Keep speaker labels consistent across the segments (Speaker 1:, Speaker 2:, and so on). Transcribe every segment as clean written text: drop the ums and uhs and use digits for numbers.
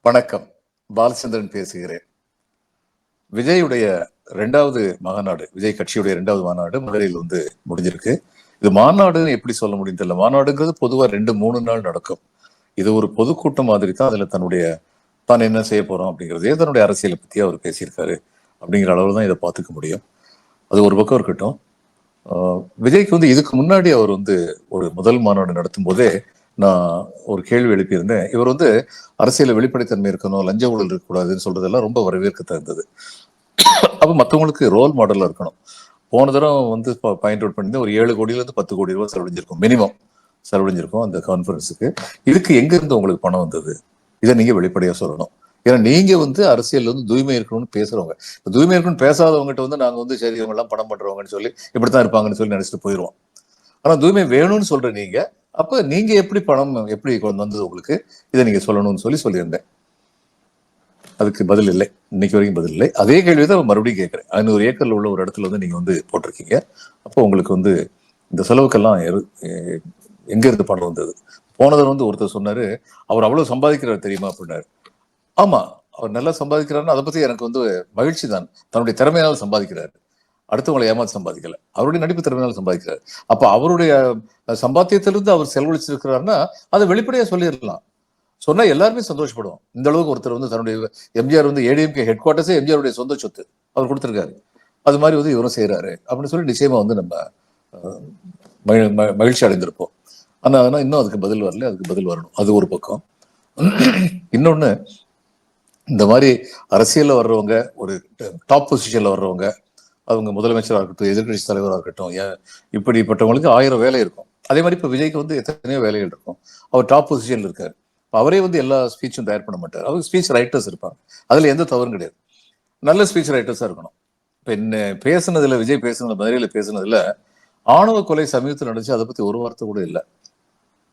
Speaker 1: வணக்கம். பாலச்சந்திரன் பேசுகிறேன். விஜயுடைய 2வது மாநாடு, விஜய் கட்சியுடைய 2வது மாநாடு மதுரையில் முடிஞ்சிருக்கு. இது மாநாடுன்னு எப்படி சொல்ல முடியும் தெரியல. மாநாடுங்கிறது பொதுவா 2-3 நாள் நடக்கும். இது ஒரு பொதுக்கூட்டம் மாதிரி தான். அதுல தான் என்ன செய்ய போறோம் அப்படிங்கிறதே தன்னுடைய அரசியலை பத்தி அவர் பேசியிருக்காரு அப்படிங்கிற அளவு தான் இதை பார்த்துக்க முடியும். அது ஒரு பக்கம் இருக்கட்டும். விஜய்க்கு இதுக்கு முன்னாடி அவர் ஒரு முதல் மாநாடு நடத்தும் போதே நான் ஒரு கேள்வி எழுப்பியிருந்தேன். இவர் அரசியல வெளிப்படைத்தன்மை இருக்கணும், லஞ்ச ஊழல் இருக்கக்கூடாதுன்னு சொல்றதெல்லாம் ரொம்ப வரவேற்க தகுந்தது. அப்ப மற்றவங்களுக்கு ரோல் மாடலா இருக்கணும். போன தரம் பாயிண்ட் அவுட் பண்ணி ஒரு 7 கோடியிலிருந்து 10 கோடி ரூபாய் செலவழிஞ்சிருக்கும், மினிமம் செலவழிஞ்சிருக்கும் அந்த கான்பரன்ஸுக்கு. இதுக்கு எங்க இருந்து உங்களுக்கு பணம் வந்தது? இதை நீங்க வெளிப்படையா சொல்லணும். ஏன்னா நீங்க அரசியல் தூய்மை இருக்கணும்னு பேசுறவங்க. தூய்மை இருக்கணும்னு பேசாதவங்ககிட்ட நாங்க சரி இவங்க எல்லாம் பணம் பண்றவங்கன்னு சொல்லி இப்படித்தான் இருப்பாங்கன்னு சொல்லி நினைச்சிட்டு போயிடுவோம். ஆனா தூய்மை வேணும்னு சொல்ற நீங்க, அப்ப நீங்க எப்படி பணம் எப்படி வந்தது உங்களுக்கு, இதை நீங்க சொல்லணும்னு சொல்லியிருந்தேன். அதுக்கு பதில் இல்லை, இன்னைக்கு வரைக்கும் பதில் இல்லை. அதே கேள்விதான் மறுபடியும் கேட்கிறேன். 500 ஏக்கர்ல உள்ள ஒரு இடத்துல நீங்க போட்டிருக்கீங்க. அப்போ உங்களுக்கு இந்த செலவுக்கெல்லாம் எங்க இருந்து பணம் வந்தது? போனதர் ஒருத்தர் சொன்னாரு, அவர் அவ்வளவு சம்பாதிக்கிறார் தெரியுமா அப்படின்னாரு. ஆமா, அவர் நல்லா சம்பாதிக்கிறாருன்னு அதை பத்தி எனக்கு மகிழ்ச்சி தான். தன்னுடைய திறமையால் சம்பாதிக்கிறாரு, அடுத்தவங்களை ஏமாற்றி சம்பாதிக்கல. அவருடைய நடிப்பு திறமையால் சம்பாதிக்கிறார். அப்ப அவருடைய சம்பாத்தியத்திலிருந்து அவர் செலவழிச்சிருக்கிறாருன்னா அதை வெளிப்படையா சொல்லிடலாம். சொன்னா எல்லாருமே சந்தோஷப்படுவோம். இந்த அளவுக்கு ஒருத்தர் தன்னுடைய எம்ஜிஆர் ஏடிஎம்கே ஹெட் குவார்ட்டர்ஸே எம்ஜிஆருடைய சொந்த சொத்து அவர் கொடுத்திருக்காரு. அது மாதிரி இவரும் செய்யறாரு அப்படின்னு சொல்லி நிச்சயமா நம்ம மகிழ்ச்சி அடைந்திருப்போம். ஆனா இன்னும் அதுக்கு பதில் வரல. அதுக்கு பதில் வரணும். அது ஒரு பக்கம். இன்னொன்னு, இந்த மாதிரி அரசியல்ல வர்றவங்க, ஒரு டாப் பொசிஷன்ல வர்றவங்க, அவங்க முதலமைச்சராக இருக்கட்டும், எதிர்கட்சி தலைவராக இருக்கட்டும், இப்படிப்பட்டவங்களுக்கு 1000 வேலை இருக்கும். அதே மாதிரி இப்ப விஜய்க்கு எத்தனையோ வேலைகள் இருக்கும். அவர் டாப் பொசிஷன்ல இருக்காரு. அவரே எல்லா ஸ்பீச்சும் தயார் பண்ண மாட்டார். அவர் ஸ்பீச் ரைட்டர்ஸ் இருப்பாங்க. அதுல எந்த தவறும் கிடையாது. நல்ல ஸ்பீச் ரைட்டர்ஸா இருக்கணும். இப்ப என்ன பேசுனதுல, விஜய் பேசுனது, மதுரையில பேசுனதுல ஆணவ கொலை சமீபத்தில் நடந்துச்சு. அதை பத்தி ஒரு வார்த்தை கூட இல்லை.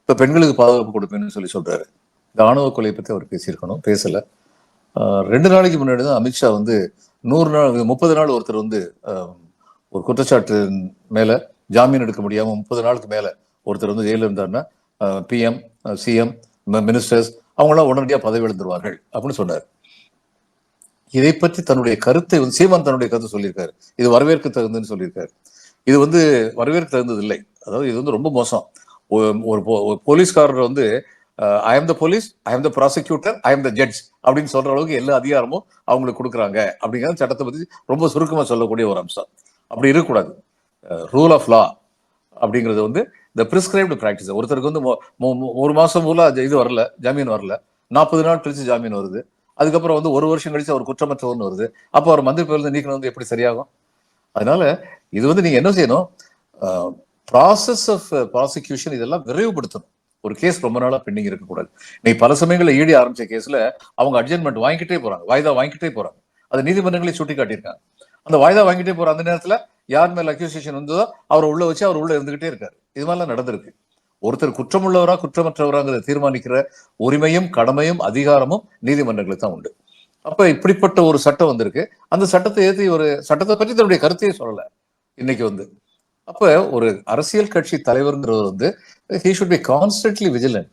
Speaker 1: இப்ப பெண்களுக்கு பாதுகாப்பு கொடுப்பேன்னு சொல்றாரு. இந்த ஆணவ கொலையை பத்தி அவர் பேசியிருக்கணும், பேசல. 2 நாளைக்கு முன்னாடி தான் அமித்ஷா 100 நாள் 30 நாள் ஒருத்தர் ஒரு குற்றச்சாட்டு மேல ஜாமீன் எடுக்க முடியாம 30 நாளுக்கு மேல ஒருத்தர் ஜெயில இருந்தாருன்னா பிஎம், சிஎம், மினிஸ்டர்ஸ் அவங்களாம் உடனடியாக பதவி எழுந்துருவார்கள் அப்படின்னு சொன்னார். இதை பற்றி தன்னுடைய கருத்தை சீமான் தன்னுடைய கருத்து சொல்லியிருக்காரு. இது வரவேற்க தகுந்ததுன்னு சொல்லியிருக்காரு. இது வரவேற்க தகுந்தது இல்லை. அதாவது இது ரொம்ப மோசம். ஒரு போலீஸ்காரர் I am the police, I am the prosecutor, I am the judge அப்படின்னு சொல்ற அளவுக்கு எல்லா அதிகாரமும் அவங்களுக்கு கொடுக்குறாங்க அப்படிங்கிறது சட்டத்தை பத்தி ரொம்ப சுருக்கமா சொல்லக்கூடிய ஒரு அம்சம். அப்படி இருக்கக்கூடாது. ரூல் ஆஃப் லா அப்படிங்கிறது இந்த பிரிஸ்கிரைப்டு பிராக்டிஸ். ஒருத்தருக்கு 1 மாசம் மூலம் இது வரல, ஜாமீன் வரல, 40 நாள் கழிச்சு ஜாமீன் வருது. அதுக்கப்புறம் 1 வருஷம் கழிச்சு அவர் குற்றமற்றவர்னு வருது. அப்போ அவர் மந்திரி பதவியிலிருந்து நீக்கணும் எப்படி சரியாகும்? அதனால இது நீங்க என்ன செய்யணும், ப்ராசஸ் ஆஃப் ப்ராசிக்யூஷன் இதெல்லாம் விரைவுபடுத்தணும். ஒரு கேஸ் ரொம்ப நாளா பெண்டிங் இருக்கக்கூடாது. இன்னைக்கு பல சமயங்கள்ல ஈடி ஆரம்பிச்ச கேஸ்ல அவங்க அட்ஜென்மெண்ட் வாங்கிக்கிட்டே போறாங்க, வாய்தா வாங்கிக்கிட்டே போறாங்க. அது நீதிமன்றங்களே சுட்டி காட்டியிருக்காங்க. அந்த வாய்தா வாங்கிட்டே போற அந்த நேரத்துல யார் மேல அக்யூசேஷன் வந்ததோ அவரை உள்ள வச்சு அவர் உள்ள இருந்துகிட்டே இருக்காரு. இது மாதிரிலாம் நடந்திருக்கு. ஒருத்தர் குற்றமுள்ளவரா குற்றமற்றவராங்கிறத தீர்மானிக்கிற உரிமையும் கடமையும் அதிகாரமும் நீதிமன்றங்களுக்கு தான் உண்டு. அப்ப இப்படிப்பட்ட ஒரு சட்டம் வந்திருக்கு. அந்த சட்டத்தை ஏற்றி ஒரு சட்டத்தை பற்றி தன்னுடைய கருத்தையே சொல்லல இன்னைக்கு. அப்ப ஒரு அரசியல் கட்சி தலைவர்ங்கிறவர் he should be constantly vigilant.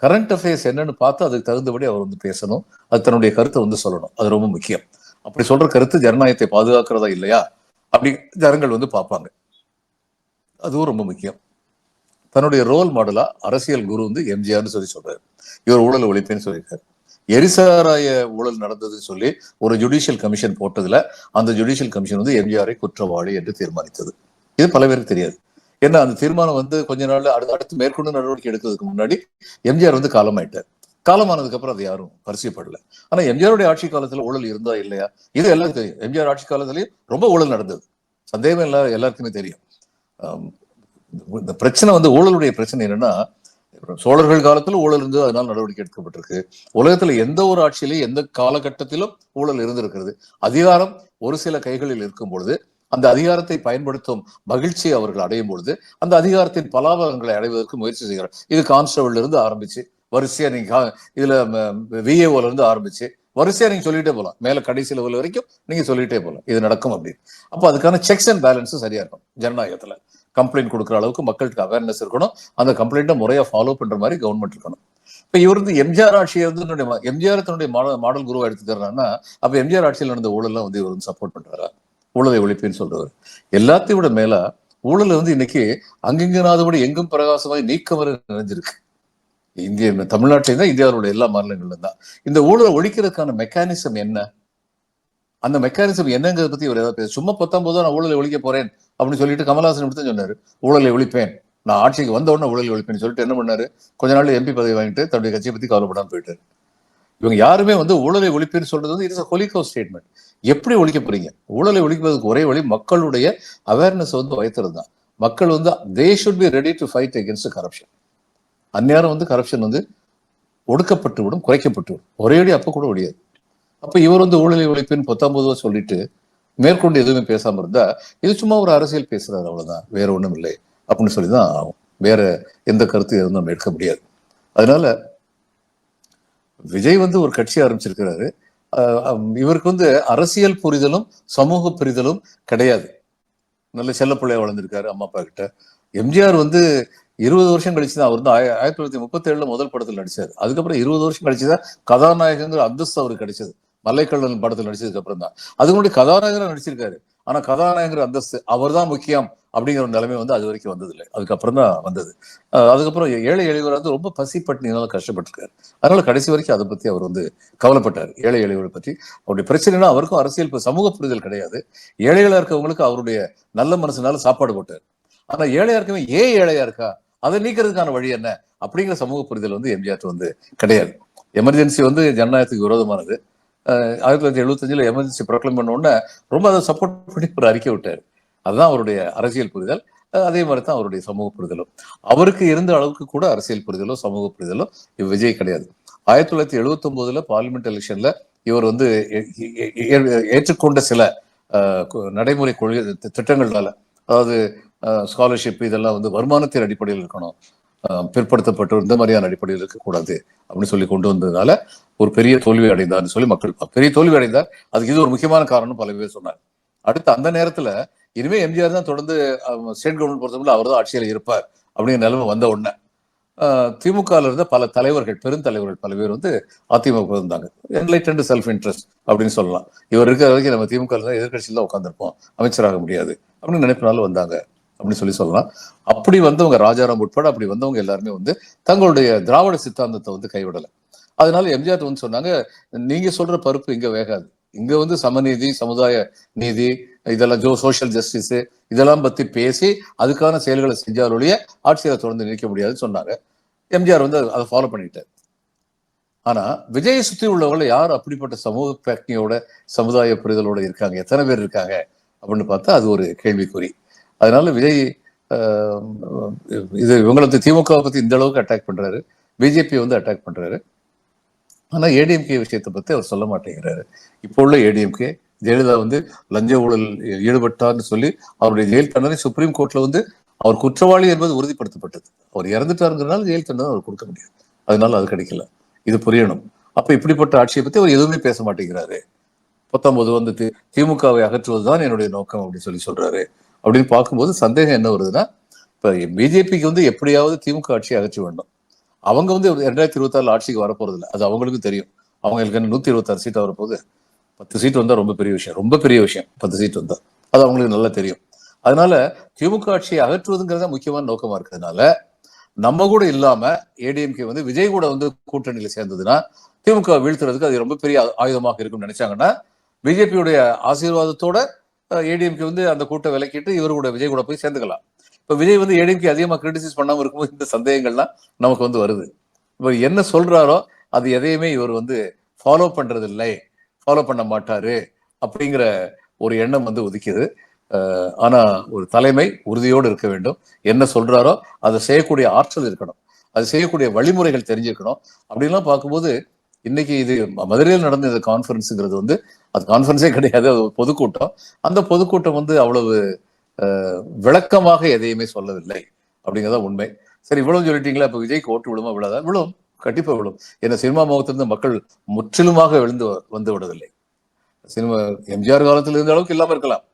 Speaker 1: Current affairs என்னன்னு பார்த்து அதுக்கு தகுந்தபடி அவர் பேசணும். அது தன்னுடைய கருத்தை சொல்லணும். அது ரொம்ப முக்கியம். அப்படி சொல்ற கருத்து ஜனநாயகத்தை பாதுகாக்கிறதா இல்லையா அப்படி ஜனங்கள் பார்ப்பாங்க. அதுவும் ரொம்ப முக்கியம். தன்னுடைய ரோல் மாடலா அரசியல் குரு எம்ஜிஆர்னு சொல்றாரு. இவர் ஊழல் ஒழிப்பேன்னு சொல்லியிருக்காரு. எரிசாராய ஊழல் நடந்ததுன்னு சொல்லி ஒரு ஜுடிஷியல் கமிஷன் போட்டதுல அந்த ஜுடிஷியல் கமிஷன் எம்ஜிஆரை குற்றவாளி என்று தீர்மானித்தது. இது பல பேருக்கு தெரியாது. ஏன்னா அந்த தீர்மானம் கொஞ்ச நாள் அடுத்து மேற்கொண்டு நடவடிக்கை எடுக்கிறதுக்கு முன்னாடி எம்ஜிஆர் காலமாயிட்டார். காலமானதுக்கு அப்புறம் அது யாரும் பரிசீலிப்படல. ஆனா எம்ஜிஆருடைய ஆட்சி காலத்துல ஊழல் இருந்தா இல்லையா இது எல்லாருக்கும் தெரியும். எம்ஜிஆர் ஆட்சி காலத்திலயும் ரொம்ப ஊழல் நடந்தது, சந்தேகம் எல்லாருக்குமே தெரியும். இந்த பிரச்சனை ஊழலுடைய பிரச்சனை என்னன்னா, சோழர்கள் காலத்துல ஊழல் இருந்து அதனால நடவடிக்கை எடுக்கப்பட்டிருக்கு. உலகத்துல எந்த ஒரு ஆட்சியிலையும் எந்த காலகட்டத்திலும் ஊழல் இருந்திருக்கிறது. அதிகாரம் ஒரு சில கைகளில் இருக்கும் பொழுது அந்த அதிகாரத்தை பயன்படுத்தும் மகிழ்ச்சியை அவர்கள் அடையும் பொழுது அந்த அதிகாரத்தின் பலாபலங்களை அடைவதற்கு முயற்சி செய்கிறார். இது கான்ஸ்டபிள் இருந்து ஆரம்பிச்சு வரிசையா நீங்க இதுல விஏஓல இருந்து ஆரம்பிச்சு வரிசையா நீங்க சொல்லிட்டே போகலாம். மேல கடைசி லெவல் வரைக்கும் நீங்க சொல்லிட்டே போகலாம் இது நடக்கும் அப்படின்னு. அப்போ அதுக்கான செக்ஸ் அண்ட் பேலன்ஸும் சரியா இருக்கும். ஜனநாயகத்துல கம்ப்ளைண்ட் கொடுக்குற அளவுக்கு மக்களுக்கு அவேர்னஸ் இருக்கணும். அந்த கம்ப்ளைண்ட்டை முறையா ஃபாலோ பண்ற மாதிரி கவர்மெண்ட் இருக்கணும். இப்ப இவர் வந்து எம்ஜிஆர் ஆட்சியை வந்து எம்ஜிஆர் தன்னுடைய மாடல் குருவா எடுத்துக்கிறாருன்னா, அப்ப எம்ஜிஆர் ஆட்சியில் நடந்த ஊழல்லாம் வந்து இவர் வந்து சப்போர்ட் பண்றாரா? ஊழலை ஒழிப்புன்னு சொல்றவர். எல்லாத்தையும் விட மேல ஊழல் வந்து இன்னைக்கு அங்கிங்கனாதபடி எங்கும் பிரகாசமாய் நீக்கம் வரை நிறைஞ்சிருக்கு. இந்திய தமிழ்நாட்டிலே தான், இந்தியாவுடைய எல்லா மாநிலங்களிலும் தான். இந்த ஊழலை ஒழிக்கிறதுக்கான மெக்கானிசம் என்ன? அந்த மெக்கானிசம் என்னங்கிறத பத்தி இவர் ஏதாவது சும்மா 19 நான் ஊழலை ஒழிக்க போறேன் அப்படின்னு சொல்லிட்டு கமலஹாசன் இப்படி சொன்னாரு. ஊழலை ஒழிப்பேன், நான் ஆட்சிக்கு வந்த உடனே ஊழலை ஒழிப்பேன்னு சொல்லிட்டு என்ன பண்ணாரு? கொஞ்ச நாள் எம்பி பதவி வாங்கிட்டு தன்னுடைய கட்சியை பத்தி கவலைப்படாம போயிட்டாரு. இவங்க யாருமே வந்து ஊழலை ஒழிப்புன்னு சொல்றது வந்து இட்ஸ் ஹொலிகோ ஸ்டேட்மெண்ட். எப்படி ஒழிக்க போறீங்க? ஊழலை ஒழிப்பதற்கு ஒரே வழி மக்களுடைய அவேர்னஸ் வந்து வைத்துறது தான். மக்கள் வந்து they should be ready to fight against corruption. அந்நேரம் வந்து கரப்ஷன் வந்து ஒடுக்கப்பட்டு விடும், குறைக்கப்பட்டு விடும். ஒரேடி அப்ப கூட ஒழியாது. அப்ப இவர் வந்து ஊழலை ஒழிப்புன்னு 19 சொல்லிட்டு மேற்கொண்டு எதுவுமே பேசாம இருந்தா இது சும்மா ஒரு அரசியல் பேசுறாரு, அவ்வளவுதான், வேற ஒண்ணும் இல்லை அப்படின்னு சொல்லிதான் ஆகும். வேற எந்த கருத்து எதுவும் நம்ம எடுக்க முடியாது. அதனால விஜய் வந்து ஒரு கட்சி ஆரம்பிச்சிருக்கிறாரு. இவருக்கு வந்து அரசியல் புரிதலும் சமூக புரிதலும் கிடையாது. நல்ல செல்ல பிள்ளையா வளர்ந்துருக்காரு அம்மா அப்பா கிட்ட. எம்ஜிஆர் வந்து 20 வருஷம் கழிச்சுதான், அவர் வந்து 1937 முதல் படத்தில் நடிச்சாரு. அதுக்கப்புறம் 20 வருஷம் கழிச்சுதான் கதாநாயகங்கிற அந்தஸ்து அவருக்கு கிடைச்சது. மல்லைக்கல்லன் படத்தில் நடிச்சதுக்கு அப்புறம் தான். அதுக்கு முன்னாடி கதாநாயகனா நடிச்சிருக்காரு. ஆனா கதாநாயகங்கிற அந்தஸ்து அவர் தான் முக்கியம் அப்படிங்கிற ஒரு நிலைமை வந்து அது வரைக்கும் வந்ததில்லை. அதுக்கப்புறம் தான் வந்தது. அதுக்கப்புறம் ஏழை எளியவர் வந்து ரொம்ப பசி பட்டினியால கஷ்டப்பட்டிருக்காரு. அதனால கடைசி வரைக்கும் அதை பத்தி அவர் வந்து கவலைப்பட்டார். ஏழை எளியவரை பற்றி அவருடைய பிரச்சனைனா அவருக்கும் அரசியல் சமூக புரிதல் கிடையாது. ஏழைகளா இருக்கவங்களுக்கு அவருடைய நல்ல மனசுனால சாப்பாடு போட்டார். ஆனா ஏழையா இருக்கவன் ஏன் ஏழையா இருக்கா, அதை நீக்கிறதுக்கான வழி என்ன அப்படிங்கிற சமூக புரிதல் வந்து எம்ஜிஆர் வந்து கிடையாது. எமர்ஜென்சி வந்து ஜனநாயகத்துக்கு விரோதமானது. 1975 எமர்ஜென்சி ப்ரொக்ளைம் பண்ண உடனே ரொம்ப அதை சப்போர்ட் பண்ணி ஒரு அறிக்கை விட்டார். அதுதான் அவருடைய அரசியல் புரிதல். அதே மாதிரி தான் அவருடைய சமூக புரிதலும். அவருக்கு இருந்த அளவுக்கு கூட அரசியல் புரிதலோ சமூக புரிதலோ விஜய் கிடையாது. 1979 பார்லிமெண்ட் எலெக்ஷன்ல இவர் வந்து ஏற்றுக்கொண்ட சில நடைமுறை கொள்கை திட்டங்களால, அதாவது ஸ்காலர்ஷிப் இதெல்லாம் வந்து வருமானத்தின் அடிப்படையில் இருக்கணும், பிற்படுத்தப்பட்டோர் இந்த மாதிரியான அடிப்படையில் இருக்கக்கூடாது அப்படின்னு சொல்லி கொண்டு வந்ததுனால ஒரு பெரிய தோல்வி அடைந்தார்னு சொல்லி மக்கள் பெரிய தோல்வி அடைந்தார். அதுக்கு இது ஒரு முக்கியமான காரணம் பல பேர் சொன்னார். அடுத்து அந்த நேரத்துல இனிமே எம்ஜிஆர் தான் தொடர்ந்து ஸ்டேட் கவர்மெண்ட் பொறுத்தவரை அவர் தான் ஆட்சியில் இருப்பார் அப்படிங்கிற நிலைமை வந்த உடனே திமுக இருந்த பல தலைவர்கள், பெருந்தலைவர்கள் பல பேர் வந்து அதிமுக இருந்தாங்க. என்லைட்டன்ட் செல்ஃப் இன்ட்ரெஸ்ட் அப்படின்னு சொல்லலாம். இவர் இருக்கிற வரைக்கும் நம்ம திமுக எதிர்கட்சியில் தான் உட்காந்துருப்போம், அமைச்சராக முடியாது அப்படின்னு நினைப்பினாலும் வந்தாங்க அப்படின்னு சொல்லலாம். அப்படி வந்தவங்க ராஜாராம் உட்பட அப்படி வந்தவங்க எல்லாருமே வந்து தங்களுடைய திராவிட சித்தாந்தத்தை வந்து கைவிடலை. அதனால எம்ஜிஆர் வந்து சொன்னாங்க, நீங்க சொல்ற பருப்பு இங்க வேகாது, இங்க வந்து சமநீதி, சமுதாய நீதி, இதெல்லாம் சோசியல் ஜஸ்டிஸ் இதெல்லாம் பத்தி பேசி அதுக்கான செயல்களை செஞ்சாலுடைய ஆட்சியை தொடர்ந்து நிற்க முடியாதுன்னு சொன்னாங்க. எம்ஜிஆர் வந்து அதை ஃபாலோ பண்ணிட்டார். ஆனா விஜயை சுற்றி உள்ளவங்க யார் அப்படிப்பட்ட சமூக பிரக்ஞையோட சமுதாய புரிதலோட இருக்காங்க, எத்தனை பேர் இருக்காங்க அப்படின்னு பார்த்தா அது ஒரு கேள்விக்குறி. அதனால விஜய் இது இவங்களுக்கு திமுக பத்தி இந்த அளவுக்கு அட்டாக் பண்றாரு, பிஜேபி வந்து அட்டாக் பண்றாரு. ஆனா ஏடிஎம்கே விஷயத்தை பத்தி அவர் சொல்ல மாட்டேங்கிறாரு. இப்போ உள்ள ஏடிஎம்கே ஜெயலலிதா வந்து லஞ்ச ஊழல் ஈடுபட்டார்னு சொல்லி அவருடைய ஜெயில் தண்டனை சுப்ரீம் கோர்ட்ல வந்து அவர் குற்றவாளி என்பது உறுதிப்படுத்தப்பட்டது. அவர் இறந்துட்டாருங்கிறதுனால ஜெயில் தண்டனை அவர் கொடுக்க முடியாது. அதனால அது கிடைக்கல. இது புரியணும். அப்ப இப்படிப்பட்ட ஆட்சியை பத்தி அவர் எதுவுமே பேச மாட்டேங்கிறாரு. 19 வந்து திமுகவை அகற்றுவதுதான் என்னுடைய நோக்கம் அப்படின்னு சொல்லி சொல்றாரு. அப்படின்னு பார்க்கும்போது சந்தேகம் என்ன வருதுன்னா, இப்ப பிஜேபிக்கு வந்து எப்படியாவது திமுக ஆட்சியை அகற்ற வேண்டும். அவங்க வந்து 2026 ஆட்சிக்கு வரப்போறது இல்லை, அது அவங்களுக்கும் தெரியும். அவங்களுக்கு 126 சீட் வரப்போகுது. 10 சீட் வந்தா ரொம்ப பெரிய விஷயம், ரொம்ப பெரிய விஷயம் 10 சீட் வந்தா. அது அவங்களுக்கு நல்லா தெரியும். அதனால திமுக ஆட்சியை அகற்றுவதுங்கிறத முக்கியமான நோக்கமா இருக்கிறதுனால நம்ம கூட இல்லாம ஏடிஎம்கே வந்து விஜய் கூட வந்து கூட்டணியில சேர்ந்ததுன்னா திமுக வீழ்த்துறதுக்கு அது ரொம்ப பெரிய ஆயுதமாக இருக்கும்னு நினைச்சாங்கன்னா பிஜேபியுடைய ஆசீர்வாதத்தோட ஏடிஎம்கே வந்து அந்த கூட்டம் விலக்கிட்டு இவரு கூட விஜய் கூட போய் சேர்ந்துக்கலாம். இப்ப விஜய் வந்து ஏடிஎம்கே அதிகமா கிரிட்டிசைஸ் பண்ணாம இருக்கும்போது இந்த சந்தேகங்கள்லாம் நமக்கு வந்து வருது. இவர் என்ன சொல்றாரோ அது எதையுமே இவர் வந்து ஃபாலோ பண்றது இல்லை, ஃபாலோ பண்ண மாட்டாரு அப்படிங்கிற ஒரு எண்ணம் வந்து ஒதுக்கியது. ஆனா ஒரு தலைமை உறுதியோடு இருக்க வேண்டும். என்ன சொல்றாரோ அதை செய்யக்கூடிய ஆற்றல் இருக்கணும், அது செய்யக்கூடிய வழிமுறைகள் தெரிஞ்சிருக்கணும். அப்படின்லாம் பார்க்கும்போது இன்னைக்கு இது மதுரையில் நடந்த இந்த கான்ஃபரன்ஸுங்கிறது வந்து அது கான்ஃபரன்ஸே கிடையாது, அது ஒரு பொதுக்கூட்டம். அந்த பொதுக்கூட்டம் வந்து அவ்வளவு விளக்கமாக எதையுமே சொல்லவில்லை அப்படிங்கிறத உண்மை. சரி, இவ்வளவு சொல்லிட்டீங்களா, இப்ப விஜய்க்கு ஓட்டு விழுமா விழாதா? விழும், கண்டிப்பா விழும். ஏன்னா சினிமா முகத்திலிருந்து மக்கள் முற்றிலுமாக வந்து விடவில்லை. சினிமா எம்ஜிஆர் காலத்தில் இருந்த அளவுக்கு இல்லாம இருக்கலாம்,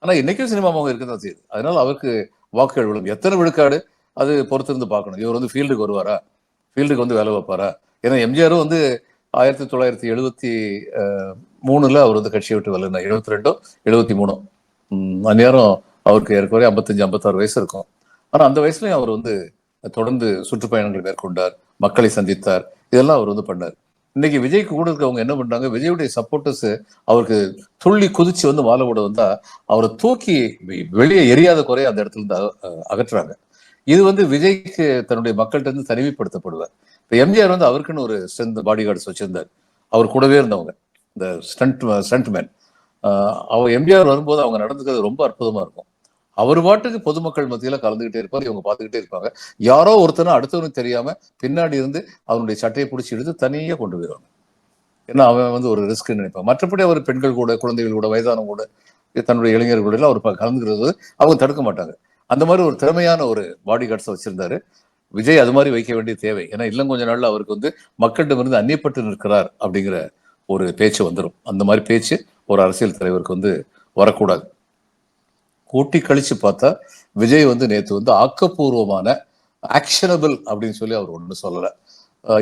Speaker 1: ஆனா இன்னைக்கும் சினிமா முகம் இருக்கதான் செய்யுது. அதனால அவருக்கு வாக்குகள் விழும். எத்தனை விழுக்காடு அது பொறுத்திருந்து பார்க்கணும். இவர் வந்து ஃபீல்டுக்கு வருவாரா, ஃபீல்டுக்கு வந்து வேலை வைப்பாரா? ஏன்னா எம்ஜிஆரும் வந்து 1973 அவர் வந்து கட்சியை விட்டு வரல, 72 73 அந்நேரம் அவருக்கு ஏற்கனவே 55 56 வயசு இருக்கும். ஆனா அந்த வயசுலயும் அவர் வந்து தொடர்ந்து சுற்றுப்பயணங்கள் மேற்கொண்டார், மக்களை சந்தித்தார், இதெல்லாம் அவர் வந்து பண்ணார். இன்னைக்கு விஜய்க்கு கூட இருக்கவங்க என்ன பண்றாங்க, விஜயுடைய சப்போர்ட்டர்ஸ் அவருக்கு துள்ளி குதிச்சு வந்து மாலை போட வந்தா அவரை தூக்கி வெளியே எரியாத குறைய அந்த இடத்துல இருந்து அகற்றுறாங்க. இது வந்து விஜய்க்கு தன்னுடைய மக்கள்கிட்ட இருந்து தனிமைப்படுத்தப்படுவார். இப்ப எம்ஜிஆர் வந்து அவருக்குன்னு ஒரு ஸ்ட்ரென்த் பாடி கார்ட்ஸ் வச்சிருந்தார், அவர் கூடவே இருந்தவங்க, இந்த ஸ்டண்ட்மேன். அவர் எம்ஜிஆர் வரும்போது அவங்க நடந்துக்கிறது ரொம்ப அற்புதமா இருக்கும். அவர் பாட்டுக்கு பொதுமக்கள் மத்தியில கலந்துகிட்டே இருப்பார், இவங்க பார்த்துக்கிட்டே இருப்பாங்க. யாரோ ஒருத்தனை அடுத்தவனுக்கு தெரியாம பின்னாடி இருந்து அவனுடைய சட்டையை பிடிச்சி எடுத்து தனியே கொண்டு போயிடுவாங்க. ஏன்னா அவன் வந்து ஒரு ரிஸ்க் நினைப்பான். மற்றபடி அவர் பெண்கள் கூட, குழந்தைகள் கூட, வயதானவங்க கூட, தன்னுடைய இளைஞர்கள் கூட அவர் கலந்துக்கிறது அவங்க தடுக்க மாட்டாங்க. அந்த மாதிரி ஒரு திறமையான ஒரு பாடி கார்ட்ஸ் வச்சிருந்தாரு. விஜய் அது மாதிரி வைக்க வேண்டிய தேவை. ஏன்னா இன்னும் கொஞ்ச நாள்ல அவருக்கு வந்து மக்களிடமிருந்து அந்நியப்பட்டு நிற்கிறார் அப்படிங்கிற ஒரு பேச்சு வந்துடும். அந்த மாதிரி பேச்சு ஒரு அரசியல் தலைவருக்கு வந்து வரக்கூடாது. கூட்டி கழிச்சு பார்த்தா விஜய் வந்து நேற்று வந்து ஆக்கப்பூர்வமான ஆக்ஷனபிள் அப்படின்னு சொல்லி அவர் ஒண்ணு சொல்லல.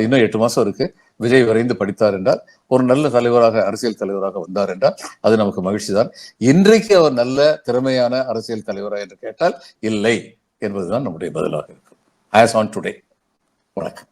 Speaker 1: இன்னும் 8 மாசம் இருக்கு. விஜய் விரைந்து படித்தார் என்றால், ஒரு நல்ல தலைவராக, அரசியல் தலைவராக வந்தார் என்றால் அது நமக்கு மகிழ்ச்சி தான். இன்றைக்கு அவர் நல்ல திறமையான அரசியல் தலைவரா என்று கேட்டால் இல்லை என்பதுதான் நம்முடைய பதிலாக இருக்கும். As on today. வணக்கம்.